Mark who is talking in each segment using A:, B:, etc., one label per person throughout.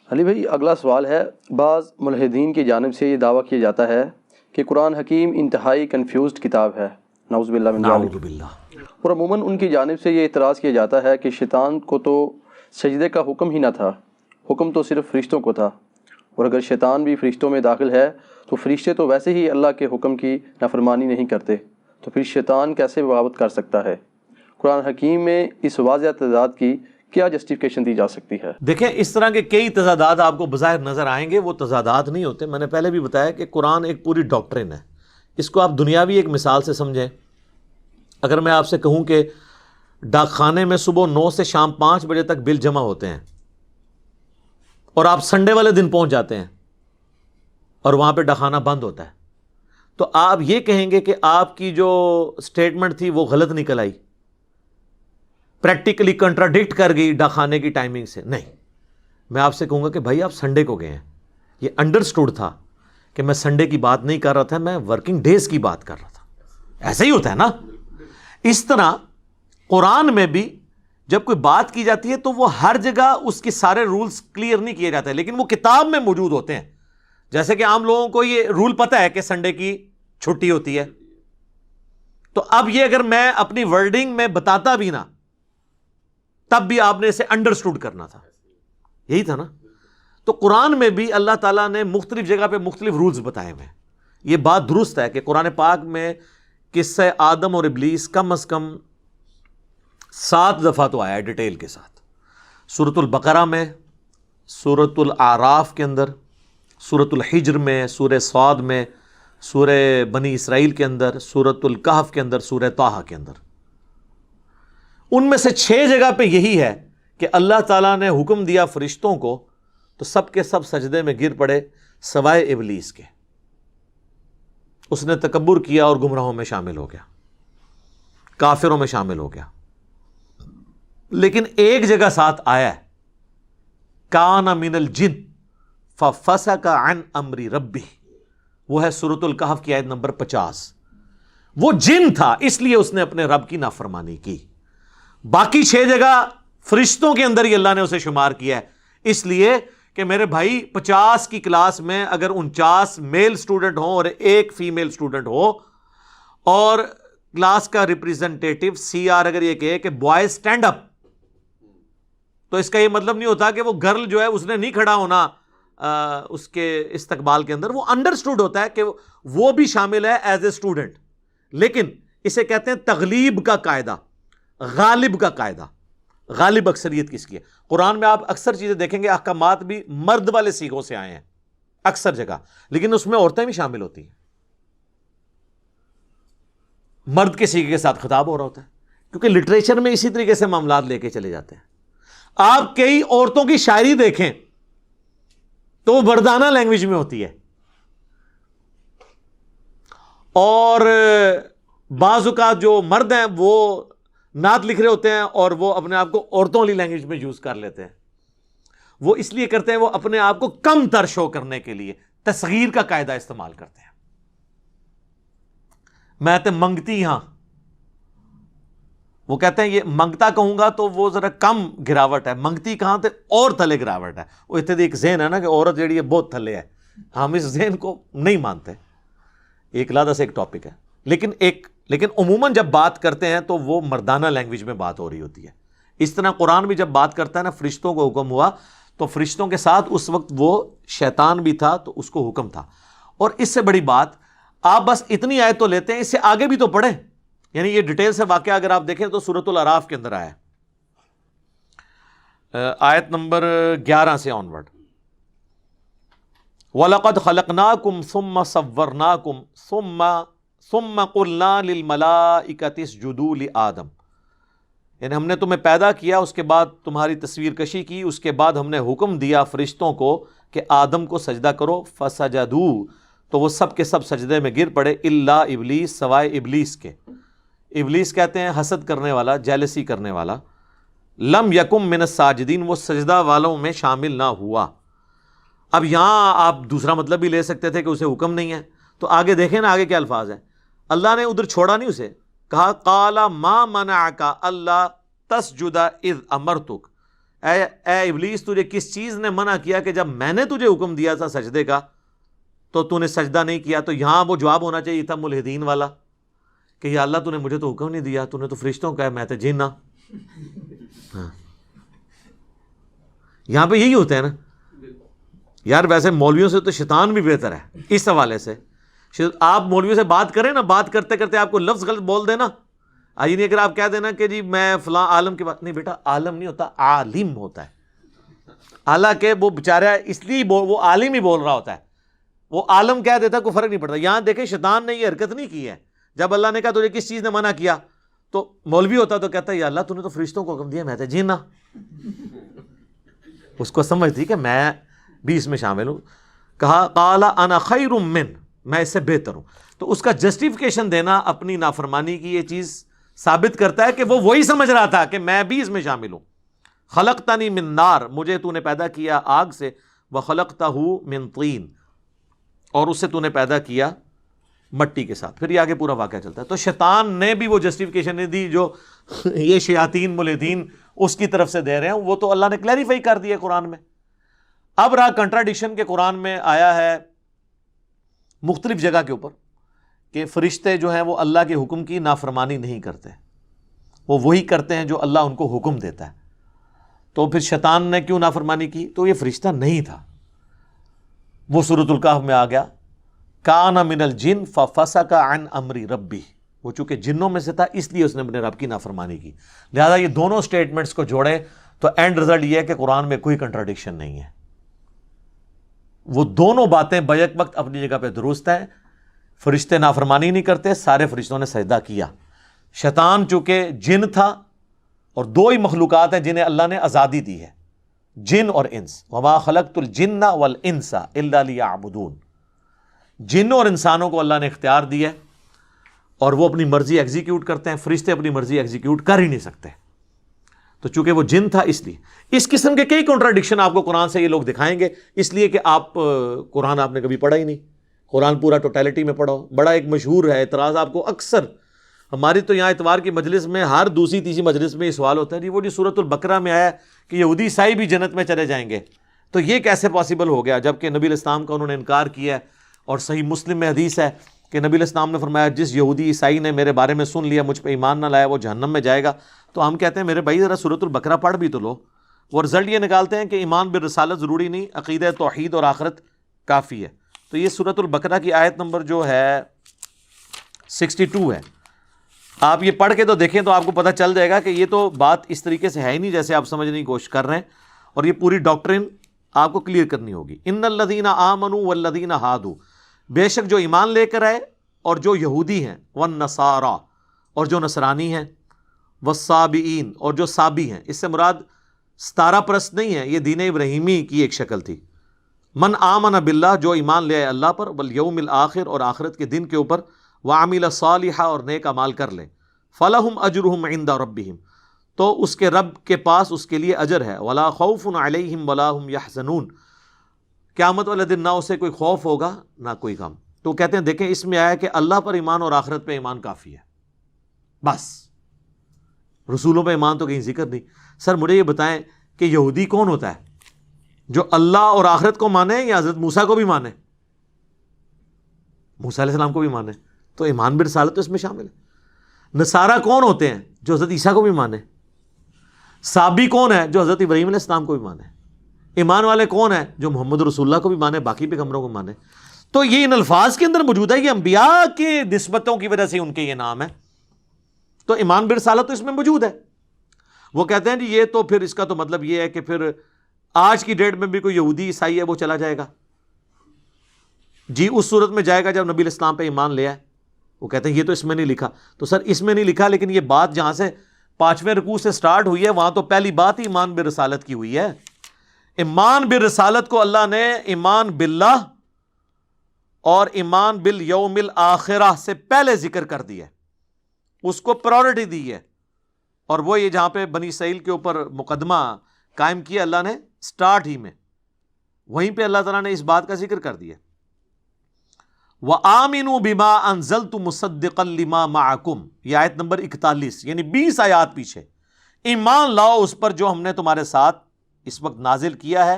A: علی بھائی اگلا سوال ہے، بعض ملحدین کی جانب سے یہ دعویٰ کیا جاتا ہے کہ قرآن حکیم انتہائی کنفیوزڈ کتاب ہے، نعوذ باللہ من ذالک، اور عموماً ان کی جانب سے یہ اعتراض کیا جاتا ہے کہ شیطان کو تو سجدے کا حکم ہی نہ تھا، حکم تو صرف فرشتوں کو تھا، اور اگر شیطان بھی فرشتوں میں داخل ہے تو فرشتے تو ویسے ہی اللہ کے حکم کی نافرمانی نہیں کرتے، تو پھر شیطان کیسے بغاوت کر سکتا ہے؟ قرآن حکیم میں اس واضح تضاد کی کیا جسٹیفیکیشن دی جا سکتی ہے؟
B: دیکھیں، اس طرح کے کئی تضادات آپ کو بظاہر نظر آئیں گے، وہ تضادات نہیں ہوتے۔ میں نے پہلے بھی بتایا کہ قرآن ایک پوری ڈاکٹرن ہے، اس کو آپ دنیاوی ایک مثال سے سمجھیں۔ اگر میں آپ سے کہوں کہ ڈاک خانے میں صبح 9 سے شام 5 بجے تک بل جمع ہوتے ہیں، اور آپ سنڈے والے دن پہنچ جاتے ہیں اور وہاں پہ ڈاک خانہ بند ہوتا ہے، تو آپ یہ کہیں گے کہ آپ کی جو سٹیٹمنٹ تھی وہ غلط نکل آئی، پریکٹیکلی کنٹراڈکٹ کر گئی ڈاک خانے کی ٹائمنگ سے؟ نہیں، میں آپ سے کہوں گا کہ بھائی آپ سنڈے کو گئے ہیں، یہ انڈرسٹوڈ تھا کہ میں سنڈے کی بات نہیں کر رہا تھا، میں ورکنگ ڈیز کی بات کر رہا تھا۔ ایسا ہی ہوتا ہے نا۔ اس طرح قرآن میں بھی جب کوئی بات کی جاتی ہے تو وہ ہر جگہ اس کے سارے رولز کلیئر نہیں کیے جاتے، لیکن وہ کتاب میں موجود ہوتے ہیں۔ جیسے کہ عام لوگوں کو یہ رول پتہ ہے کہ سنڈے کی چھٹی ہوتی ہے، تو اب یہ اگر میں اپنی ورڈنگ میں بتاتا بھی نا، تب بھی آپ نے اسے انڈرسٹوڈ کرنا تھا، یہی تھا نا۔ تو قرآن میں بھی اللہ تعالیٰ نے مختلف جگہ پہ مختلف رولز بتائے ہوئے ہیں۔ یہ بات درست ہے کہ قرآن پاک میں قصہ آدم اور ابلیس کم از کم 7 دفعہ تو آیا ہے ڈیٹیل کے ساتھ، سورۃ البقرہ میں، سورۃ الاعراف کے اندر، سورۃ الحجر میں، سورہ صاد میں، سورہ بنی اسرائیل کے اندر، سورۃ الکہف کے اندر، سورہ طٰہٰ کے اندر۔ ان میں سے 6 جگہ پہ یہی ہے کہ اللہ تعالیٰ نے حکم دیا فرشتوں کو تو سب کے سب سجدے میں گر پڑے سوائے ابلیس کے۔ اس نے تکبر کیا اور گمراہوں میں شامل ہو گیا، کافروں میں شامل ہو گیا۔ لیکن ایک جگہ ساتھ آیا ہے، کان من الجن ففسق عن امر ربہ، وہ ہے سورۃ الکہف کی آیت نمبر 50۔ وہ جن تھا، اس لیے اس نے اپنے رب کی نافرمانی کی۔ باقی 6 جگہ فرشتوں کے اندر ہی اللہ نے اسے شمار کیا ہے، اس لیے کہ میرے بھائی 50 کی کلاس میں اگر 49 میل سٹوڈنٹ ہوں اور 1 فیمیل سٹوڈنٹ ہو، اور کلاس کا ریپریزنٹیٹو سی آر اگر یہ کہے کہ بوائز سٹینڈ اپ، تو اس کا یہ مطلب نہیں ہوتا کہ وہ گرل جو ہے اس نے نہیں کھڑا ہونا اس کے استقبال کے اندر، وہ انڈرسٹوڈ ہوتا ہے کہ وہ بھی شامل ہے ایز اے سٹوڈنٹ۔ لیکن اسے کہتے ہیں تغلیب کا قاعدہ، غالب کا قاعدہ۔ غالب اکثریت کس کی ہے؟ قرآن میں آپ اکثر چیزیں دیکھیں گے، احکامات بھی مرد والے سیغوں سے آئے ہیں اکثر جگہ، لیکن اس میں عورتیں بھی شامل ہوتی ہیں۔ مرد کے سیغے کے ساتھ خطاب ہو رہا ہوتا ہے، کیونکہ لٹریچر میں اسی طریقے سے معاملات لے کے چلے جاتے ہیں۔ آپ کئی عورتوں کی شاعری دیکھیں تو وہ مردانہ لینگویج میں ہوتی ہے، اور بعض اوقات جو مرد ہیں وہ نعت لکھ رہے ہوتے ہیں اور وہ اپنے آپ کو عورتوں والی لینگویج میں یوز کر لیتے ہیں۔ وہ اس لیے کرتے ہیں، وہ اپنے آپ کو کم تر شو کرنے کے لیے تصغیر کا قاعدہ استعمال کرتے ہیں۔ میں تے منگتی ہاں، وہ کہتے ہیں یہ منگتا کہوں گا تو وہ ذرا کم گراوٹ ہے، منگتی کہاں تے اور تھلے گراوٹ ہے۔ وہ اتنے ایک ذہن ہے نا کہ عورت جیڑی ہے بہت تھلے ہے، ہم اس ذہن کو نہیں مانتے، ایک علیحدہ سے ایک ٹاپک ہے۔ لیکن عموماً جب بات کرتے ہیں تو وہ مردانہ لینگویج میں بات ہو رہی ہوتی ہے۔ اس طرح قرآن بھی جب بات کرتا ہے نا، فرشتوں کو حکم ہوا تو فرشتوں کے ساتھ اس وقت وہ شیطان بھی تھا تو اس کو حکم تھا۔ اور اس سے بڑی بات آپ بس اتنی آیت تو لیتے ہیں، اس سے آگے بھی تو پڑھیں، یعنی یہ ڈیٹیل سے واقعہ اگر آپ دیکھیں تو سورۃ الاعراف کے اندر آیا ہے، آیت نمبر 11 سے آنورڈ، وَلَقَدْ خَلَقْنَاكُمْ ثُمَّ صَوَّرْنَاكُمْ ثُمَّ قُلْنَا لِلْمَلَائِكَةِ اسْجُدُوا لِآدَمَ، یعنی ہم نے تمہیں پیدا کیا، اس کے بعد تمہاری تصویر کشی کی، اس کے بعد ہم نے حکم دیا فرشتوں کو کہ آدم کو سجدہ کرو، فَسَجَدُوا، تو وہ سب کے سب سجدے میں گر پڑے، اِلَّا ابلیس، سوائے ابلیس کے۔ ابلیس کہتے ہیں حسد کرنے والا، جیلسی کرنے والا، لم یکم من الساجدین، وہ سجدہ والوں میں شامل نہ ہوا۔ اب یہاں آپ دوسرا مطلب بھی لے سکتے تھے کہ اسے حکم نہیں ہے، تو آگے دیکھیں نا آگے کیا الفاظ ہیں۔ اللہ نے ادھر چھوڑا نہیں اسے، کہا قال ما منعک الا تسجد اذ امرتک، اے ابلیس تجھے کس چیز نے منع کیا کہ جب میں نے تجھے حکم دیا تھا سجدے کا تو تو نے سجدہ نہیں کیا؟ تو یہاں وہ جواب ہونا چاہیے تھا ملحدین والا کہ یا اللہ تو نے مجھے تو حکم نہیں دیا، تو نے تو فرشتوں کا ہے، میں تو جن ہاں۔ یہاں پہ یہی ہوتا ہے نا یار، ویسے مولویوں سے تو شیطان بھی بہتر ہے اس حوالے سے۔ آپ مولویوں سے بات کریں نا، بات کرتے کرتے آپ کو لفظ غلط بول دینا، نہیں اگر آپ کہہ دینا کہ جی میں فلاں عالم کی بات، نہیں بیٹا عالم نہیں ہوتا، عالم ہوتا ہے۔ حالانکہ وہ بیچارہ اس لیے وہ عالم ہی بول رہا ہوتا ہے، وہ عالم کہہ دیتا کوئی فرق نہیں پڑتا۔ یہاں دیکھیں شیطان نے یہ حرکت نہیں کی ہے، جب اللہ نے کہا تجھے کس چیز نے منع کیا تو مولوی ہوتا تو کہتا یا اللہ تو نے تو فرشتوں کو حکم دیا، میں تو جینا۔ اس کو سمجھ تھی کہ میں بھی اس میں شامل ہوں۔ کہا قال انا خیر من، میں اس سے بہتر ہوں۔ تو اس کا جسٹیفیکیشن دینا اپنی نافرمانی کی یہ چیز ثابت کرتا ہے کہ وہ وہی سمجھ رہا تھا کہ میں بھی اس میں شامل ہوں۔ خلقتنی من نار، مجھے تو نے پیدا کیا آگ سے، وخلقتہ من طین، اور اس سے تو نے پیدا کیا مٹی کے ساتھ۔ پھر یہ آگے پورا واقعہ چلتا ہے۔ تو شیطان نے بھی وہ جسٹیفیکیشن نہیں دی جو یہ شیاطین ملحدین اس کی طرف سے دے رہے ہیں، وہ تو اللہ نے کلیریفائی کر دیا قرآن میں۔ اب رہا کنٹراڈکشن کے قرآن میں آیا ہے مختلف جگہ کے اوپر کہ فرشتے جو ہیں وہ اللہ کے حکم کی نافرمانی نہیں کرتے، وہ وہی کرتے ہیں جو اللہ ان کو حکم دیتا ہے۔ تو پھر شیطان نے کیوں نافرمانی کی؟ تو یہ فرشتہ نہیں تھا، وہ سورۃ الکہف میں آ گیا کان من الجن ففسق عن امر ربی، وہ چونکہ جنوں میں سے تھا اس لیے اس نے اپنے رب کی نافرمانی کی۔ لہذا یہ دونوں سٹیٹمنٹس کو جوڑے تو اینڈ رزلٹ یہ ہے کہ قرآن میں کوئی کنٹراڈکشن نہیں ہے، وہ دونوں باتیں بیک وقت اپنی جگہ پہ درست ہیں۔ فرشتے نافرمانی نہیں کرتے، سارے فرشتوں نے سجدہ کیا۔ شیطان چونکہ جن تھا، اور دو ہی مخلوقات ہیں جنہیں اللہ نے آزادی دی ہے، جن اور انس۔ وما خلقت الجن والانس الا لیعبدون، جنوں اور انسانوں کو اللہ نے اختیار دیا ہے اور وہ اپنی مرضی ایگزیکیوٹ کرتے ہیں، فرشتے اپنی مرضی ایگزیکیوٹ کر ہی نہیں سکتے۔ تو چونکہ وہ جن تھا اس لیے اس قسم کے کئی کنٹراڈکشن آپ کو قرآن سے یہ لوگ دکھائیں گے، اس لیے کہ آپ قرآن آپ نے کبھی پڑھا ہی نہیں، قرآن پورا ٹوٹیلٹی میں پڑھو۔ بڑا ایک مشہور ہے اعتراض آپ کو اکثر، ہماری تو یہاں اتوار کی مجلس میں ہر دوسری تیسری مجلس میں یہ سوال ہوتا ہے، وہ جو سورۃ البقرہ میں آیا کہ یہودی عیسائی بھی جنت میں چلے جائیں گے، تو یہ کیسے پاسبل ہو گیا جبکہ نبی علیہ السلام کا انہوں نے انکار کیا ہے؟ اور صحیح مسلم میں حدیث ہے کہ نبی علیہ السلام نے فرمایا جس یہودی عیسائی نے میرے بارے میں سن لیا، مجھ پہ ایمان نہ لایا، وہ جہنم میں جائے گا۔ تو ہم کہتے ہیں میرے بھائی ذرا سورۃ البقرہ پڑھ بھی تو لو۔ وہ رزلٹ یہ نکالتے ہیں کہ ایمان بالرسالت ضروری نہیں، عقیدہ توحید اور آخرت کافی ہے۔ تو یہ سورۃ البقرہ کی آیت نمبر جو ہے 62 ہے، آپ یہ پڑھ کے تو دیکھیں تو آپ کو پتہ چل جائے گا کہ یہ تو بات اس طریقے سے ہے ہی نہیں جیسے آپ سمجھنے کی کوشش کر رہے ہیں، اور یہ پوری ڈاکٹرن آپ کو کلیئر کرنی ہوگی۔ ان الذین آمنوا والذین ہادوا، بے شک جو ایمان لے کر آئے اور جو یہودی ہیں، والنصارى، اور جو نصرانی ہیں، والصابئین، اور جو صابی ہیں۔ اس سے مراد ستارہ پرست نہیں ہے، یہ دین ابراہیمی کی ایک شکل تھی۔ من آمن باللہ، جو ایمان لے آئے اللہ پر، والیوم الآخر، اور آخرت کے دن کے اوپر، وعمل صالحا، اور نیک اعمال کر لیں، فلہم اجرہم عند ربہم، تو اس کے رب کے پاس اس کے لیے اجر ہے، ولا خوف علیہم ولا ہم یحزنون، قیامت والے دن نہ اسے کوئی خوف ہوگا نہ کوئی غم۔ تو کہتے ہیں دیکھیں اس میں آیا کہ اللہ پر ایمان اور آخرت پہ ایمان کافی ہے، بس رسولوں پہ ایمان تو کہیں ذکر نہیں۔ سر مجھے یہ بتائیں کہ یہودی کون ہوتا ہے؟ جو اللہ اور آخرت کو مانے یا حضرت موسیٰ کو بھی مانے؟ موسیٰ علیہ السلام کو بھی مانے، تو ایمان برسالت تو اس میں شامل ہے۔ نصارہ کون ہوتے ہیں؟ جو حضرت عیسیٰ کو بھی مانے۔ صابی کون ہے؟ جو حضرت ابراہیم علیہ السلام کو بھی مانے۔ ایمان والے کون ہیں؟ جو محمد رسول اللہ کو بھی مانے، باقی پیغمبروں کو مانے۔ تو یہ ان الفاظ کے اندر موجود ہے، یہ انبیاء کے نسبتوں کی وجہ سے ان کے یہ نام ہے، تو ایمان برسالت تو اس میں موجود ہے۔ وہ کہتے ہیں جی یہ تو پھر اس کا تو مطلب یہ ہے کہ پھر آج کی ڈیٹ میں بھی کوئی یہودی عیسائی ہے وہ چلا جائے گا جی، اس صورت میں جائے گا جب نبی علیہ السلام پہ ایمان لے آئے۔ وہ کہتے ہیں یہ تو اس میں نہیں لکھا۔ تو سر اس میں نہیں لکھا، لیکن یہ بات جہاں سے 5ویں رکوع سے سٹارٹ ہوئی ہے وہاں تو پہلی بات ہی ایمان برسالت کی ہوئی ہے۔ ایمان بالرسالت کو اللہ نے ایمان باللہ اور ایمان بالیوم الآخرہ سے پہلے ذکر کر دیا ہے، اس کو پرائورٹی دی ہے، اور وہ یہ جہاں پہ بنی اسرائیل کے اوپر مقدمہ قائم کیا اللہ نے سٹارٹ ہی میں، وہیں پہ اللہ تعالیٰ نے اس بات کا ذکر کر دیا۔ وَآمِنُوا بِمَا أَنزَلْتُ مُصَدِّقًا لِمَا مَعَكُمْ، یہ آیت نمبر 41، یعنی 20 آیات پیچھے۔ ایمان لاؤ اس پر جو ہم نے تمہارے ساتھ اس وقت نازل کیا ہے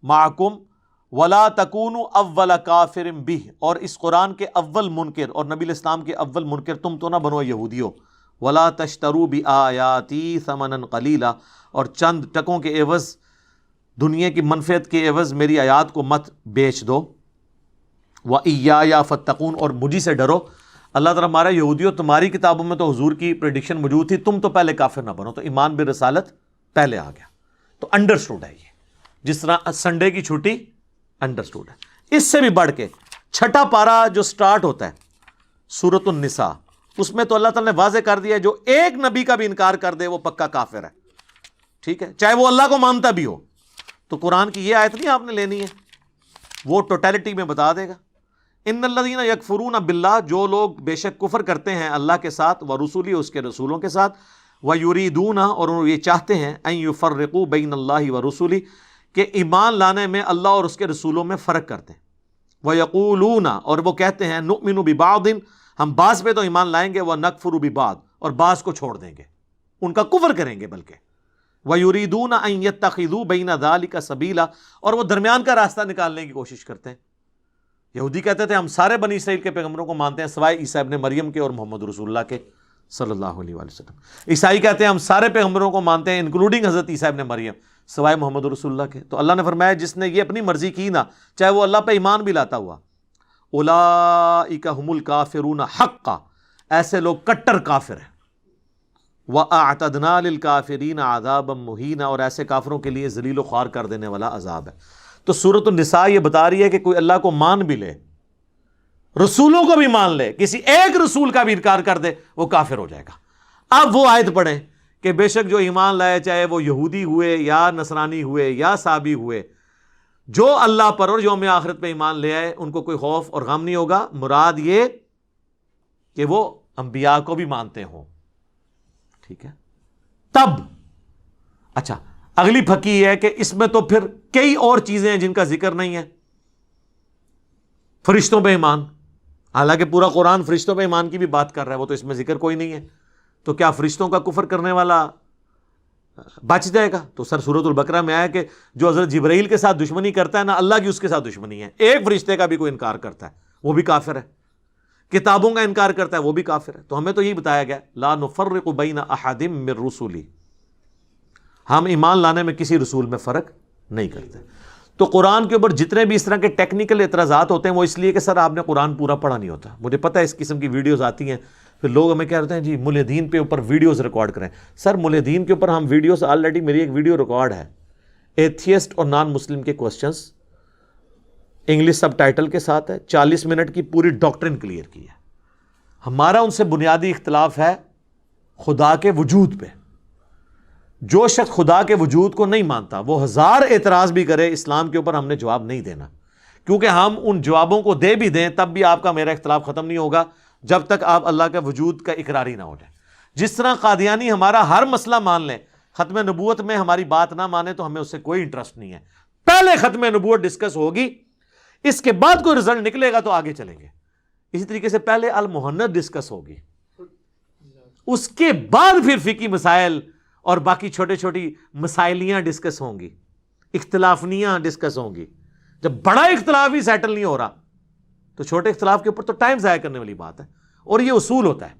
B: معکم ولا تکونوا اول کافر بہ، اور اس قرآن کے اول منکر اور نبی الاسلام کے اول منکر تم تو نہ بنو یہودیو، ولا تشتروا بآیاتی ثمنا قلیلا، اور چند ٹکوں کے عوض، دنیا کی منفعت کے عوض میری آیات کو مت بیچ دو، وَإِيَّايَ فَاتَّقُونَ، اور مجھی سے ڈرو۔ اللہ تعالیٰ ہمارا یہودیوں تمہاری کتابوں میں تو حضور کی پریڈکشن موجود تھی، تم تو پہلے کافر نہ بنو، تو ایمان بالرسالت پہلے آ گیا، تو انڈرسٹوڈ ہے یہ، جس طرح سنڈے کی چھٹی انڈرسٹوڈ ہے۔ اس سے بھی بڑھ کے چھٹا پارا جو سٹارٹ ہوتا ہے سورۃ النساء، اس میں تو اللہ تعالیٰ نے واضح کر دیا ہے جو ایک نبی کا بھی انکار کر دے وہ پکا کافر ہے، ٹھیک ہے، چاہے وہ اللہ کو مانتا بھی ہو۔ تو قرآن کی یہ آیت نہیں آپ نے لینی ہے، وہ ٹوٹیلٹی میں بتا دے گا۔ ان الذین یکفرون باللہ، جو لوگ بے شک کفر کرتے ہیں اللہ کے ساتھ، ورسولہ، اس کے رسولوں کے ساتھ، ویریدون، اور یہ چاہتے ہیں، ان یفرقوا بین اللہ ورسولہ، کہ ایمان لانے میں اللہ اور اس کے رسولوں میں فرق کرتے ہیں، ویقولون، اور وہ کہتے ہیں، نؤمن ببعض، ہم بعض پہ تو ایمان لائیں گے، ونکفر ببعض، اور بعض کو چھوڑ دیں گے، ان کا کفر کریں گے بلکہ، ویریدون ان یتخذوا بین ذلک سبیلا، اور وہ درمیان کا راستہ نکالنے کی کوشش کرتے ہیں۔ یہودی کہتے تھے ہم سارے بنی اسرائیل کے پیغمبروں کو مانتے ہیں سوائے عیسیٰ ابن مریم کے اور محمد رسول اللہ کے صلی اللہ علیہ وآلہ وسلم۔ عیسائی کہتے ہیں ہم سارے پیغمبروں کو مانتے ہیں انکلوڈنگ حضرت عیسیٰ ابن مریم، سوائے محمد رسول اللہ کے۔ تو اللہ نے فرمایا جس نے یہ اپنی مرضی کی نا، چاہے وہ اللہ پہ ایمان بھی لاتا ہوا، اولئک ھم الکافرون حقا، ایسے لوگ کٹر کافر ہیں، وَأَعْتَدْنَا لِلْكَافِرِينَ عَذَابًا مُهِينًا، اور ایسے کافروں کے لیے ذلیل و خوار کر دینے والا عذاب ہے۔ تو سورۃ النساء یہ بتا رہی ہے کہ کوئی اللہ کو مان بھی لے، رسولوں کو بھی مان لے، کسی ایک رسول کا بھی انکار کر دے، وہ کافر ہو جائے گا۔ اب وہ آیت پڑھیں کہ بے شک جو ایمان لائے، چاہے وہ یہودی ہوئے یا نصرانی ہوئے یا صابی ہوئے، جو اللہ پر اور یوم آخرت پہ ایمان لے آئے، ان کو کوئی خوف اور غم نہیں ہوگا۔ مراد یہ کہ وہ انبیاء کو بھی مانتے ہوں، ٹھیک ہے۔ تب اچھا اگلی پھکی ہے کہ اس میں تو پھر کئی اور چیزیں ہیں جن کا ذکر نہیں ہے۔ فرشتوں پہ ایمان، حالانکہ پورا قرآن فرشتوں پہ ایمان کی بھی بات کر رہا ہے، وہ تو اس میں ذکر کوئی نہیں ہے۔ تو کیا فرشتوں کا کفر کرنے والا بچ جائے گا؟ تو سر سورۃ البقرہ میں آیا کہ جو حضرت جبرائیل کے ساتھ دشمنی کرتا ہے نا، اللہ کی اس کے ساتھ دشمنی ہے۔ ایک فرشتے کا بھی کوئی انکار کرتا ہے وہ بھی کافر ہے، کتابوں کا انکار کرتا ہے وہ بھی کافر ہے۔ تو ہمیں تو یہی بتایا گیا لا نفرق بین احد من رسلی، ہم ایمان لانے میں کسی رسول میں فرق نہیں کرتے۔ تو قرآن کے اوپر جتنے بھی اس طرح کے ٹیکنیکل اعتراضات ہوتے ہیں وہ اس لیے کہ سر آپ نے قرآن پورا پڑھا نہیں ہوتا۔ مجھے پتہ ہے اس قسم کی ویڈیوز آتی ہیں، پھر لوگ ہمیں کہہ رہتے ہیں جی ملحدین پہ اوپر ویڈیوز ریکارڈ کریں۔ سر ملحدین کے اوپر ہم ویڈیوز آلریڈی، میری ایک ویڈیو ریکارڈ ہے ایتھیسٹ اور نان مسلم کے کوسچنز، انگلش سب ٹائٹل کے ساتھ ہے، 40 منٹ کی پوری ڈاکٹرن کلیئر کی ہے۔ ہمارا ان سے بنیادی اختلاف ہے خدا کے وجود پہ۔ جو شخص خدا کے وجود کو نہیں مانتا وہ ہزار اعتراض بھی کرے، اسلام کے اوپر ہم نے جواب نہیں دینا، کیونکہ ہم ان جوابوں کو دے بھی دیں تب بھی آپ کا میرا اختلاف ختم نہیں ہوگا جب تک آپ اللہ کے وجود کا اقراری نہ ہو جائے۔ جس طرح قادیانی ہمارا ہر مسئلہ مان لیں، ختم نبوت میں ہماری بات نہ مانے تو ہمیں اس سے کوئی انٹرسٹ نہیں ہے۔ پہلے ختم نبوت ڈسکس ہوگی، اس کے بعد کوئی رزلٹ نکلے گا تو آگے چلیں گے۔ اسی طریقے سے پہلے المحنت ڈسکس ہوگی، اس کے بعد پھر فقہی مسائل اور باقی چھوٹے چھوٹی مسائلیاں ڈسکس ہوں گی، اختلافنیاں ڈسکس ہوں گی۔ جب بڑا اختلاف ہی سیٹل نہیں ہو رہا تو چھوٹے اختلاف کے اوپر تو ٹائم ضائع کرنے والی بات ہے۔ اور یہ اصول ہوتا ہے،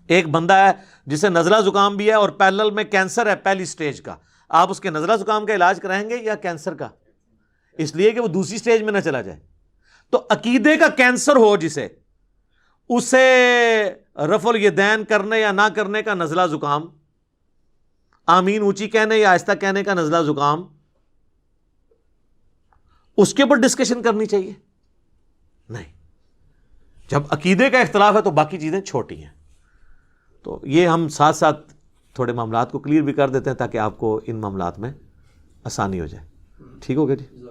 B: ایک بندہ ہے جسے نزلہ زکام بھی ہے اور پیرلل میں کینسر ہے پہلی سٹیج کا، آپ اس کے نزلہ زکام کا علاج کرائیں گے یا کینسر کا؟ اس لیے کہ وہ دوسری سٹیج میں نہ چلا جائے۔ تو عقیدے کا کینسر ہو جسے، اسے رفع الیدین کرنے یا نہ کرنے کا نزلہ زکام، آمین اونچی کہنے یا آہستہ کہنے کا نزلہ زکام، اس کے اوپر ڈسکشن کرنی چاہیے؟ نہیں۔ جب عقیدے کا اختلاف ہے تو باقی چیزیں چھوٹی ہیں۔ تو یہ ہم ساتھ ساتھ تھوڑے معاملات کو کلیئر بھی کر دیتے ہیں تاکہ آپ کو ان معاملات میں آسانی ہو جائے۔ ٹھیک ہو گیا جی؟